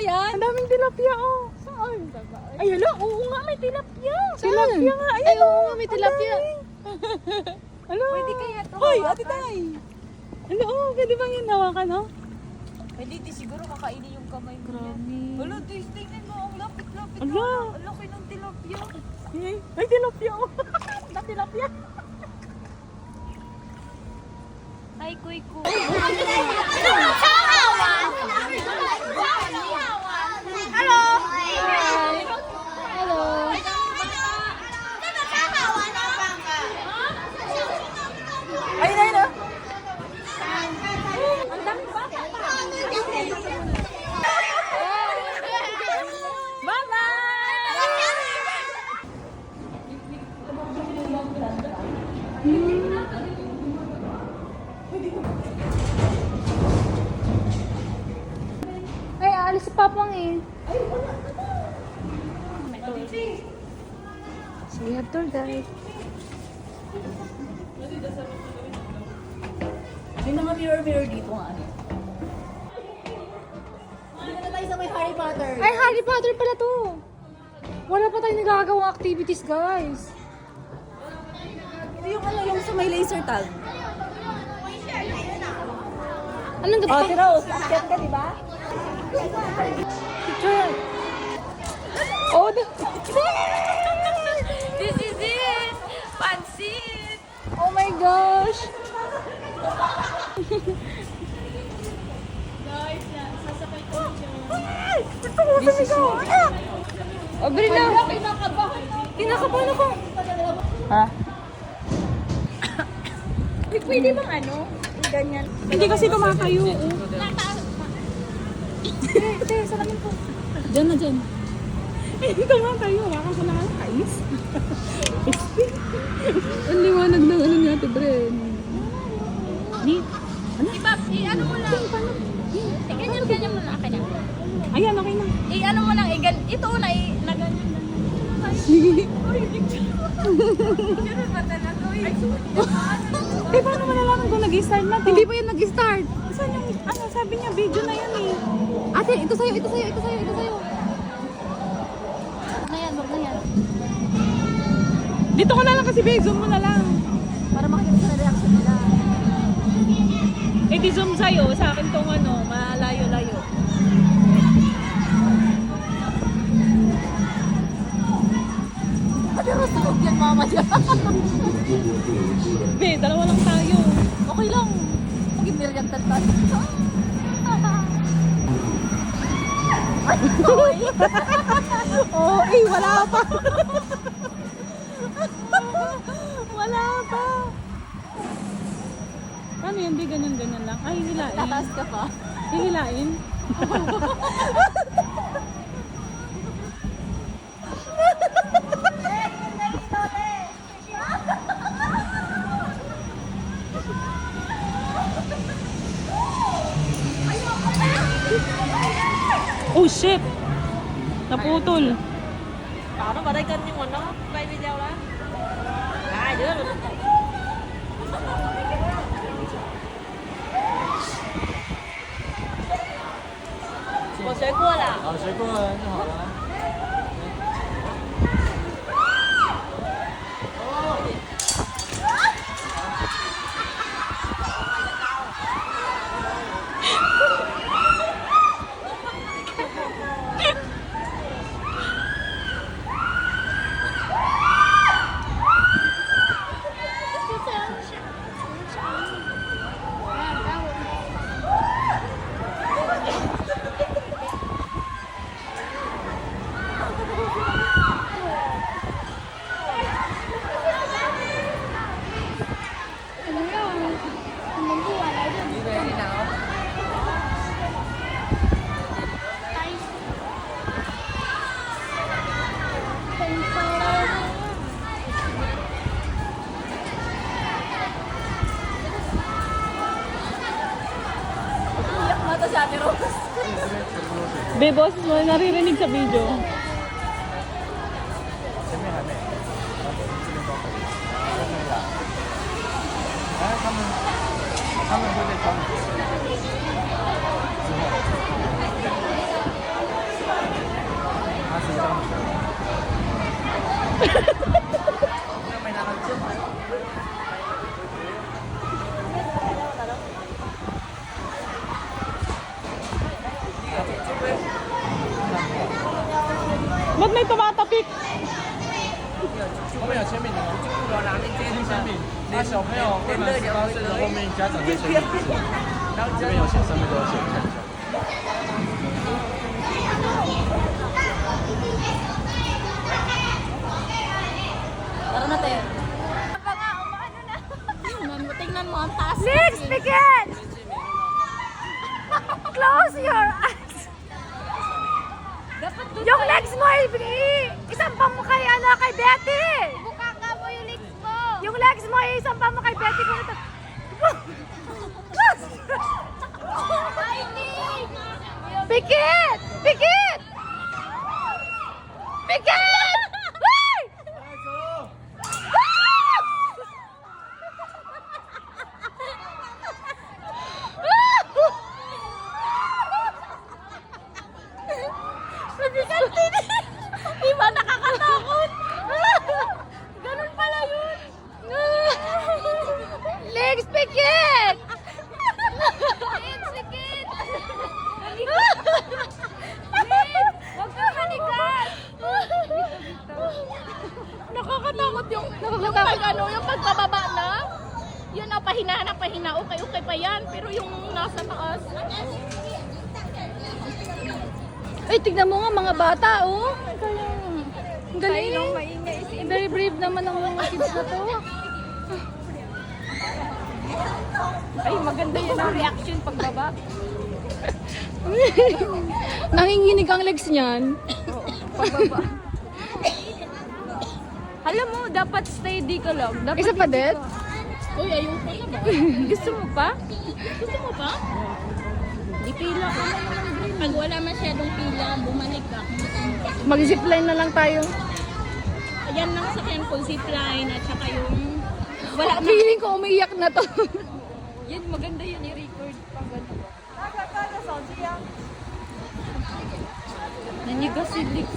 yan? Ang daming tilapia, oh. Saan? Ay, hala, oo nga, may tilapia. Saan? Tilapia nga, Ay, ayun. oo nga, may tilapia. Hala. Pwede kaya ito Hoy, hawakan? ate tay. Ano, oh, pwede bang yun hawakan, oh? Pwede, di siguro kakainin yung kamay mo. Grabe. Wala, tingnan mo. Ang lapit-lapit. Ala. Ang laki ng tilapia. Ay, tilapia, oh. Na tilapia. Ay, kuy. Ayun, ayun, oh. Ay, aalis si Papang eh. So we have tour guide. May mga mirror dito nga, ano. Ay, Harry Potter pala to. Wala pa tayong nagagawang activities, guys. Ito yung ano, yung sa may laser tag. Anong Oh, dapat? si Rose, akyat ka, di ba? Picture. Oh, This is it! Pansit! oh my gosh! This is O, bili na! Kinakabahan ako. Ha? Pwede bang ano? Ganyan. Hindi kasi kumakayo. Te, salamin po. Diyan na dyan. Hindi kumakayo. Wakan ko na nga kais. Ang liwanag ng ano niya, Bren. Ni? Iba, ano mo lang. Ganyan mo lang. Kanya. Ayan, okay na. Ano mo lang, ito na, na ganyan. Eh, paano mo nalaman kung nag-start na to? Hindi pa yun nag-start. Saan yung, ano, sabi niya, video na yan eh. Ate, ito sa'yo. Wag na yan. Dito ko na lang kasi, babe. Zoom mo na lang. Para makikita sa reaction nila. Eh, di zoom sa'yo. Sa akin tong ano, malayo-layo. Ate, rustog yan, mama dyan. Be, dalawa lang tayo. Okay lang. Mag-million tantan. Oh, eh, wala pa. Wala pa. Paano yan? Di ganyan-ganyan lang. Ay, hilain. Tataas ka pa. Hihilain. Oh shit! Naputol. Paano ba rin ganyan mo, no? May video lang. Ay, dito na. Có水果啦。啊，水果很好啊。 Be, boss mo, naririnig sa video. 前面还没，然后这边都可以，然后那个，哎，他们会在教你之后。May nakagsun. Ba't may tumatapik? 后面有签名的吗？有拿那接签名。你小朋友未满18岁的后面家长在签名字，这边有写，上面都有写，看一下。 Tara na, te. Tingnan mo ang taas. Legs, begin! Close your eyes. Yung legs mo, isampa mo kay, kay Betty. Bukaka mo yung legs mo. Yung legs mo, isampa mo kay Betty. Kung ito. Ay, hindi. Pikit! Pikit! Pikit! Ay! Mabigat din. Iba nakakatakot. Ganun pala yun. Legs, pikit! Legs, sikit. Huwag kang manigas. Nakakatakot yung... Yung pag ano, yung pagbababa na, yun ang pahina na pahina. Okay pa yan. Pero yung nasa taas. Ay, tignan mo nga mga bata, oh. Ang galing. Very brave naman ang mga kids na to. Ay, maganda yun ang reaction pagbaba. Nanginginig ang legs niyan. Pagbaba. Alam mo, dapat steady ka lang. Dapat Isa pa din? Uy, ayun pa na ba? Gusto mo pa? Gusto mo pa? Di pila ka na lang. Pag wala masyadong pila, bumalik ka. Mag-zipline na lang tayo. Ayan lang sa akin ko, zipline at saka yung... Wala na. Feeling ko umiiyak na to. Yan, maganda yun i-record pag ano. Nanigas yung legs.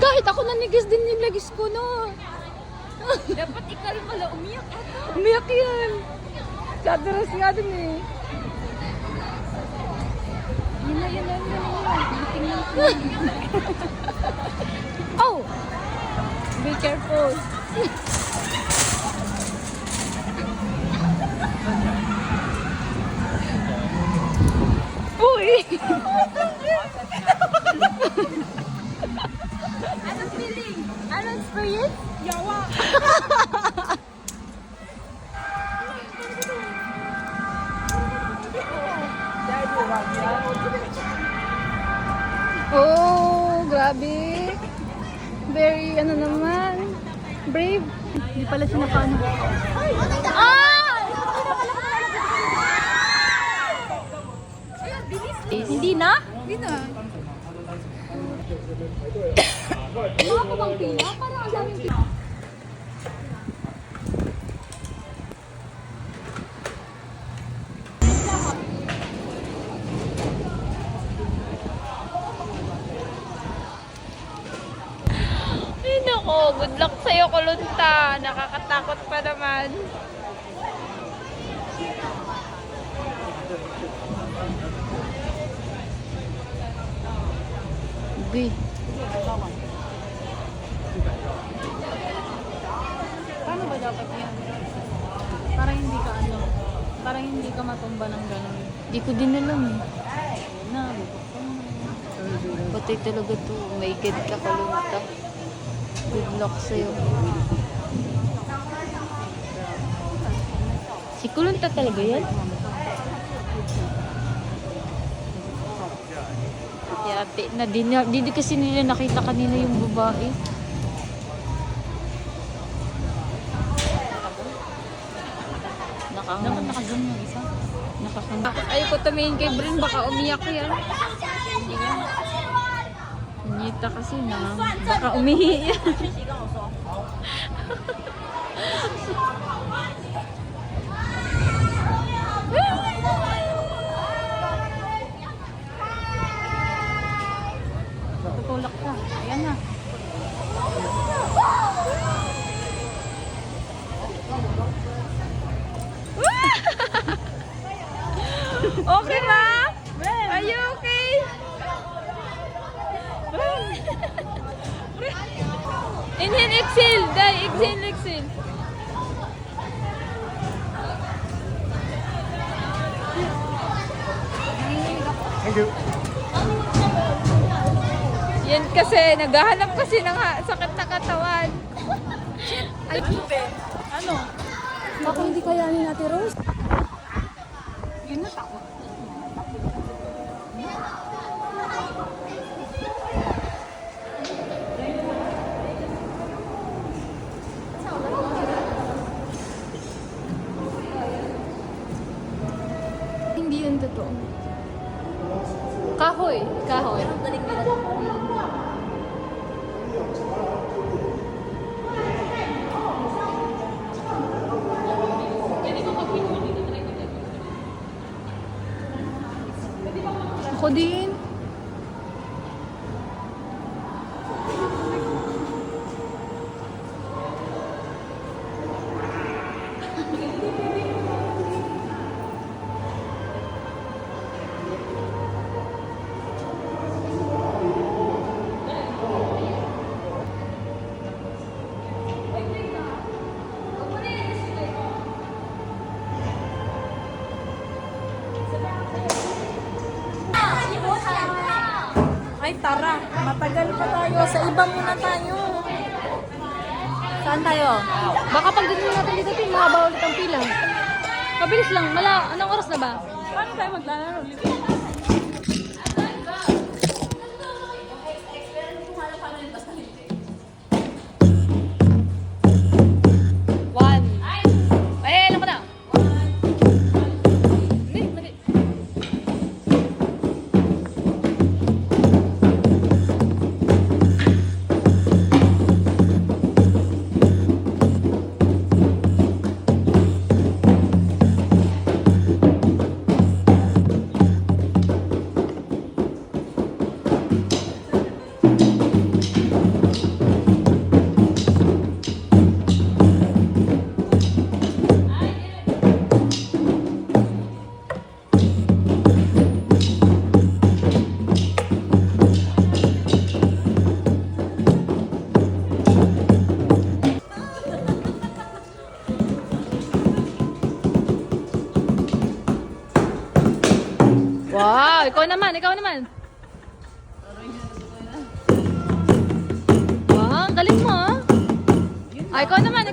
Kahit ako nanigas din yung legs ko, no. Dapat ikalma lang, umiyak ata. Umiyak yan. Sadaras nga din eh. Yun na. Tingnan ko. Oh! Be careful. Uy! Anong feeling? Anong experience? Yawa. Oh, grabe. Very, ano naman, brave. Hindi pala siya nakaano. Ah! Hindi na? Hindi na. Wala ko bang pila? Parang ang daming pila. Ay nako, good luck sa'yo, Kulunta. Nakakatakot pa naman. Uy. Paano ba dapat yan? Para hindi ka ano, para hindi ka matumba ng gano'n. Di ko din alam eh. Na, Patay talaga to. May God ka, Kulunta. Good luck sa'yo. Si Kulunta talaga yan? Yate na. Di kasi nila nakita kanina yung babae. dapat nakagan yung isa. Ayoko tumingin kay Brin, baka umiyak yan. Nita kasi na, baka umihi yan. Tutulak ka. Ayan na. Okay ba? Are you okay? Inhale, exhale. Dai, exhale, exhale. Thank you. Yan kasi, naghahanap kasi ng sakit na katawan. Ay, Ano? baka hindi kayanin natin, Rose. Yun na takot. Hindi yun totoo. Kahoy. Kahoy. Ako din. Ay, tara. Matagal pa tayo. Sa iba muna tayo. Saan tayo? Baka pagdating natin dito, Tin, mahaba ulit ang pila. Mabilis lang. Anong oras na ba? Paano tayo maglalaro ulit? One. Ay, alam ko na. Mali, mali. Wow, ikaw naman, ikaw naman. Wow, ang galing mo ah. Ikaw naman,